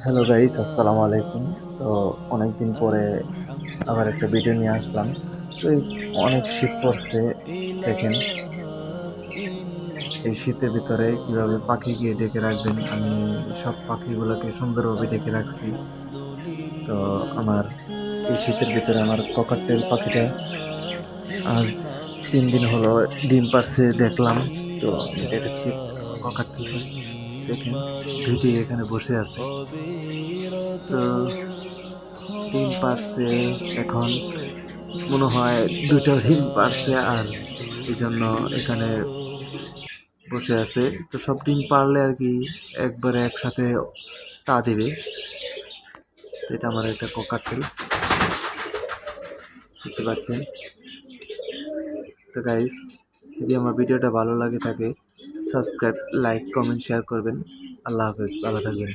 Hello guys, আসসালামু আলাইকুম। তো অনেকদিন পরে আবার একটা ভিডিও নিয়ে আসলাম। তো এই অনেক শীত পড়ছে, দেখেন এই শীতের ভিতরে কিভাবে পাখিকে ডেকে রাখবেন। আমি সব পাখিগুলোকে সুন্দরভাবে ডেকে রাখছি। তো আমার এই শীতের ভিতরে আমার ককাটেল পাখিটা আজ 3 দিন হলো ডিম পারছে দেখলাম। তো আমি দেখাচ্ছি আমার ককাটেলটা, দেখেন দুইটি এখানে বসে আছে। তো ডিম পারছে এখন, মনে হয় দুটো ডিম পারছে, আর এই জন্য এখানে বসে আছে। তো সব ডিম পারলে আর কি একবারে একসাথে তা দিবে। তো এটা আমার একটা ককাটেল, দেখতে পাচ্ছেন। তো গাইস, যদি আমার ভিডিওটা ভালো লাগে থাকে, সাবস্ক্রাইব, লাইক, কমেন্ট, শেয়ার করবেন। আল্লাহ হাফেজ, ভালো থাকবেন।